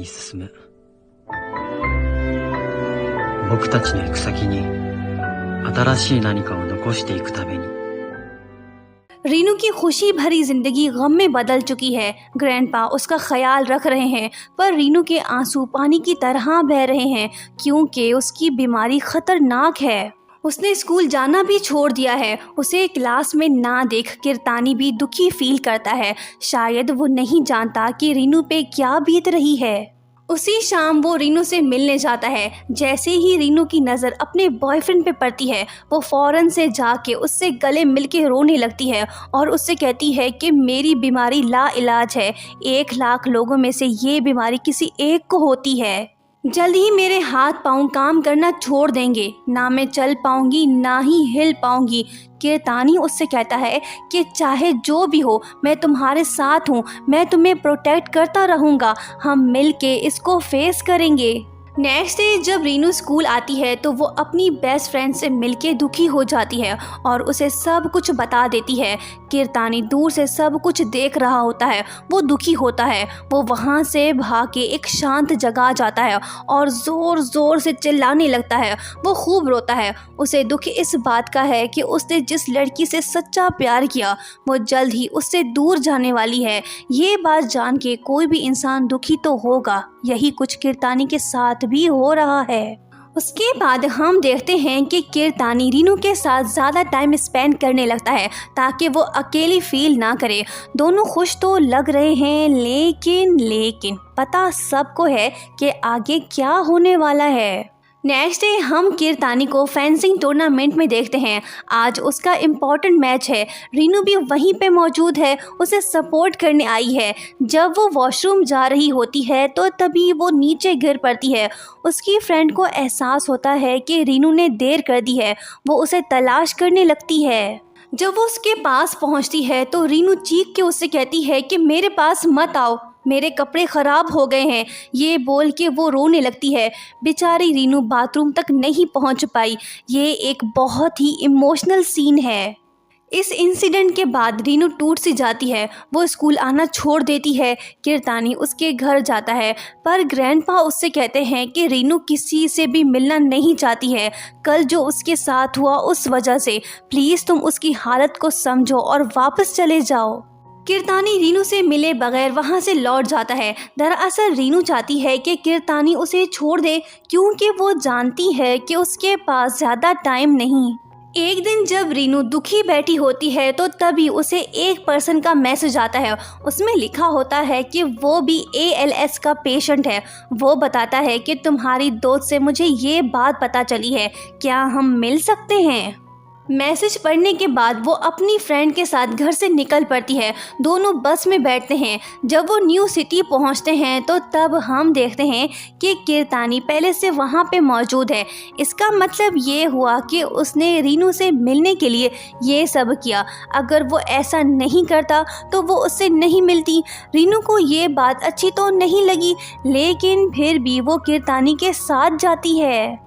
に進む。僕たちの行く先に新しい何かを残していくために。रीनू की खुशी भरी जिंदगी गम में बदल चुकी है। ग्रैंडपा उसका ख्याल रख रहे हैं, पर रीनू के आंसू पानी की तरह बह रहे हैं क्योंकि उसकी बीमारी खतरनाक है। उसने स्कूल जाना भी छोड़ दिया है। उसे क्लास में ना देख कीर्तानी भी दुखी फील करता है। शायद वो नहीं जानता कि रीनू पे क्या बीत रही है। उसी शाम वो रीनू से मिलने जाता है। जैसे ही रीनू की नज़र अपने बॉयफ्रेंड पे पड़ती है, वो फ़ौरन से जाके उससे गले मिलके रोने लगती है और उससे कहती है कि मेरी बीमारी लाइलाज है। 1 लाख लोगों में से ये बीमारी किसी एक को होती है। जल्द ही मेरे हाथ पाँव काम करना छोड़ देंगे, ना मैं चल पाऊंगी ना ही हिल पाऊंगी। कीर्तानी उससे कहता है कि चाहे जो भी हो मैं तुम्हारे साथ हूँ, मैं तुम्हें प्रोटेक्ट करता रहूँगा, हम मिल के इसको फेस करेंगे। नेक्स्ट डे जब रीनू स्कूल आती है तो वो अपनी बेस्ट फ्रेंड से मिलके दुखी हो जाती है और उसे सब कुछ बता देती है। कीर्तानी दूर से सब कुछ देख रहा होता है, वो दुखी होता है। वो वहाँ से भाग के एक शांत जगह जाता है और ज़ोर ज़ोर से चिल्लाने लगता है। वो खूब रोता है। उसे दुख इस बात का है कि उसने जिस लड़की से सच्चा प्यार किया वो जल्द ही उससे दूर जाने वाली है। ये बात जान के कोई भी इंसान दुखी तो होगा। यही कुछ कीर्तानी के साथ भी हो रहा है। उसके बाद हम देखते हैं कि कीर्तानी रीनू के साथ ज़्यादा टाइम स्पेंड करने लगता है ताकि वो अकेली फील ना करे। दोनों खुश तो लग रहे हैं, लेकिन पता सबको है कि आगे क्या होने वाला है। नेक्स्ट डे हम कीर्तानी को फेंसिंग टूर्नामेंट में देखते हैं। आज उसका इम्पॉर्टेंट मैच है। रीनू भी वहीं पे मौजूद है, उसे सपोर्ट करने आई है। जब वो वॉशरूम जा रही होती है तो तभी वो नीचे गिर पड़ती है। उसकी फ्रेंड को एहसास होता है कि रीनू ने देर कर दी है। वो उसे तलाश करने लगती है। जब वो उसके पास पहुंचती है तो रीनू चीख के उससे कहती है कि मेरे पास मत आओ, मेरे कपड़े ख़राब हो गए हैं। ये बोल के वो रोने लगती है। बेचारी रीनू बाथरूम तक नहीं पहुंच पाई। ये एक बहुत ही इमोशनल सीन है। इस इंसिडेंट के बाद रीनू टूट सी जाती है। वो स्कूल आना छोड़ देती है। कीर्तानी उसके घर जाता है, पर ग्रैंडपा उससे कहते हैं कि रीनू किसी से भी मिलना नहीं चाहती है। कल जो उसके साथ हुआ उस वजह से प्लीज़ तुम उसकी हालत को समझो और वापस चले जाओ। कीर्तानी रीनू से मिले बगैर वहाँ से लौट जाता है। दरअसल रीनू चाहती है कि कीर्तानी उसे छोड़ दे क्योंकि वो जानती है कि उसके पास ज़्यादा टाइम नहीं। एक दिन जब रीनू दुखी बैठी होती है तो तभी उसे एक पर्सन का मैसेज आता है। उसमें लिखा होता है कि वो भी ALS का पेशेंट है। वो बताता है कि तुम्हारी दोस्त से मुझे ये बात पता चली है, क्या हम मिल सकते हैं। मैसेज पढ़ने के बाद वो अपनी फ्रेंड के साथ घर से निकल पड़ती है। दोनों बस में बैठते हैं। जब वो न्यू सिटी पहुंचते हैं तो तब हम देखते हैं कि कीर्तानी पहले से वहां पे मौजूद है। इसका मतलब ये हुआ कि उसने रीनू से मिलने के लिए ये सब किया। अगर वो ऐसा नहीं करता तो वो उससे नहीं मिलती। रीनू को ये बात अच्छी तो नहीं लगी, लेकिन फिर भी वो कीर्तानी के साथ जाती है।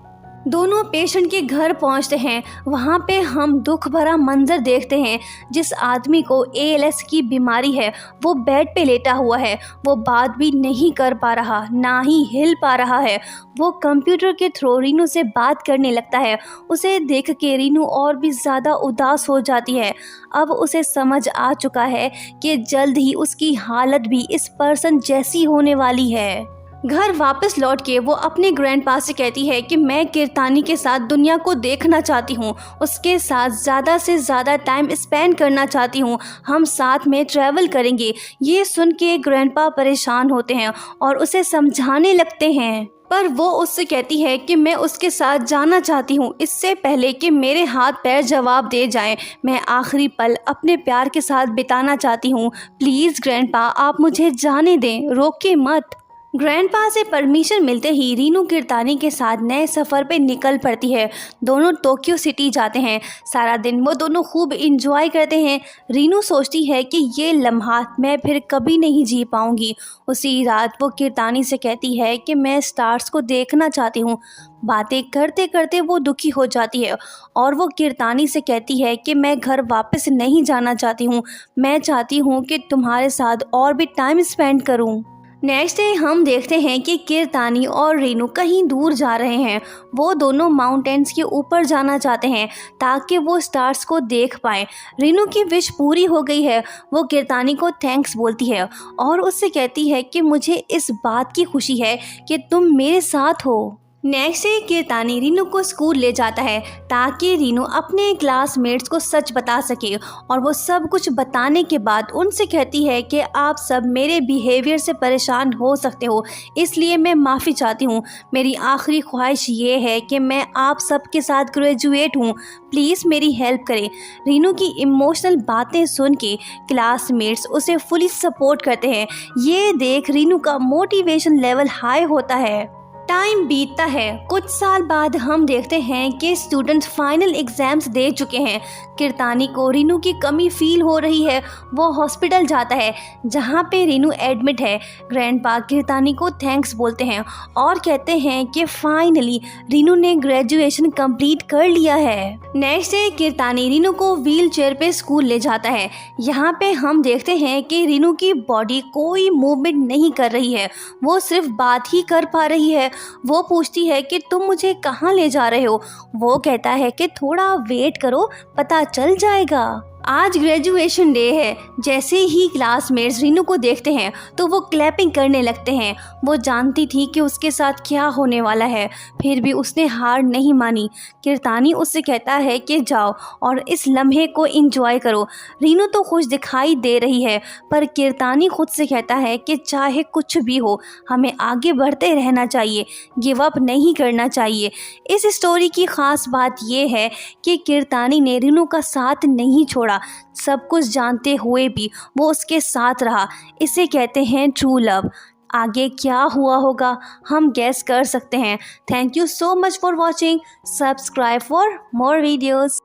दोनों पेशेंट के घर पहुंचते हैं। वहां पे हम दुख भरा मंजर देखते हैं। जिस आदमी को ALS की बीमारी है वो बेड पे लेटा हुआ है। वो बात भी नहीं कर पा रहा, ना ही हिल पा रहा है। वो कंप्यूटर के थ्रू रीनू से बात करने लगता है। उसे देख के रीनू और भी ज़्यादा उदास हो जाती है। अब उसे समझ आ चुका है कि जल्द ही उसकी हालत भी इस पर्सन जैसी होने वाली है। घर वापस लौट के वो अपने ग्रैंडपा से कहती है कि मैं कीर्तानी के साथ दुनिया को देखना चाहती हूँ, उसके साथ ज़्यादा से ज़्यादा टाइम स्पेंड करना चाहती हूँ, हम साथ में ट्रैवल करेंगे। ये सुन के ग्रैंडपा परेशान होते हैं और उसे समझाने लगते हैं, पर वो उससे कहती है कि मैं उसके साथ जाना चाहती हूँ, इससे पहले कि मेरे हाथ पैर जवाब दे जाएं। मैं आखिरी पल अपने प्यार के साथ बिताना चाहती हूँ। प्लीज़ ग्रैंडपा आप मुझे जाने दें, रोके मत। ग्रैंडपा से परमिशन मिलते ही रीनू कीर्तानी के साथ नए सफ़र पे निकल पड़ती है। दोनों टोक्यो सिटी जाते हैं। सारा दिन वो दोनों खूब इंजॉय करते हैं। रीनू सोचती है कि ये लम्हात मैं फिर कभी नहीं जी पाऊंगी। उसी रात वो कीर्तानी से कहती है कि मैं स्टार्स को देखना चाहती हूँ। बातें करते करते वो दुखी हो जाती है और वो कीर्तानी से कहती है कि मैं घर वापस नहीं जाना चाहती हूँ, मैं चाहती हूँ कि तुम्हारे साथ और भी टाइम स्पेंड करूँ। नेक्स्ट डे हम देखते हैं कि कीर्तानी और रीनू कहीं दूर जा रहे हैं। वो दोनों माउंटेन्स के ऊपर जाना चाहते हैं ताकि वो स्टार्स को देख पाए। रीनू की विश पूरी हो गई है। वो कीर्तानी को थैंक्स बोलती है और उससे कहती है कि मुझे इस बात की खुशी है कि तुम मेरे साथ हो। नेक्स्ट डे कीर्तानी रीनू को स्कूल ले जाता है ताकि रीनू अपने क्लासमेट्स को सच बता सके और वो सब कुछ बताने के बाद उनसे कहती है कि आप सब मेरे बिहेवियर से परेशान हो सकते हो, इसलिए मैं माफ़ी चाहती हूँ। मेरी आखिरी ख्वाहिश ये है कि मैं आप सब के साथ ग्रेजुएट हूँ, प्लीज़ मेरी हेल्प करें। रीनू की इमोशनल बातें सुन के क्लासमेट्स उसे फुली सपोर्ट करते हैं। ये देख रीनू का मोटिवेशन लेवल हाई होता है। टाइम बीतता है। कुछ साल बाद हम देखते हैं कि स्टूडेंट्स फाइनल एग्जाम्स दे चुके हैं। कीर्तानी को रीनू की कमी फील हो रही है। वो हॉस्पिटल जाता है जहाँ पे रीनू एडमिट है। ग्रैंडपा कीर्तानी को थैंक्स बोलते हैं और कहते हैं कि फाइनली रीनू ने ग्रेजुएशन कंप्लीट कर लिया है। नेक्स्ट डे कीर्तानी रीनू को व्हील चेयर पे स्कूल ले जाता है। यहाँ पे हम देखते हैं कि रीनू की बॉडी कोई मूवमेंट नहीं कर रही है, वो सिर्फ बात ही कर पा रही है। वो पूछती है कि तुम मुझे कहाँ ले जा रहे हो। वो कहता है कि थोड़ा वेट करो, पता चल जाएगा। आज ग्रेजुएशन डे है। जैसे ही क्लासमेट्स रीनू को देखते हैं तो वो क्लैपिंग करने लगते हैं। वो जानती थी कि उसके साथ क्या होने वाला है, फिर भी उसने हार नहीं मानी। कीर्तानी उससे कहता है कि जाओ और इस लम्हे को एंजॉय करो। रीनू तो खुश दिखाई दे रही है, पर कीर्तानी खुद से कहता है कि चाहे कुछ भी हो हमें आगे बढ़ते रहना चाहिए, गिव अप नहीं करना चाहिए। इस स्टोरी की ख़ास बात यह है कि कीर्तानी ने रीनू का साथ नहीं छोड़ा। सब कुछ जानते हुए भी वो उसके साथ रहा। इसे कहते हैं ट्रू लव। आगे क्या हुआ होगा हम गेस कर सकते हैं। Thank you so much for watching. Subscribe for more videos.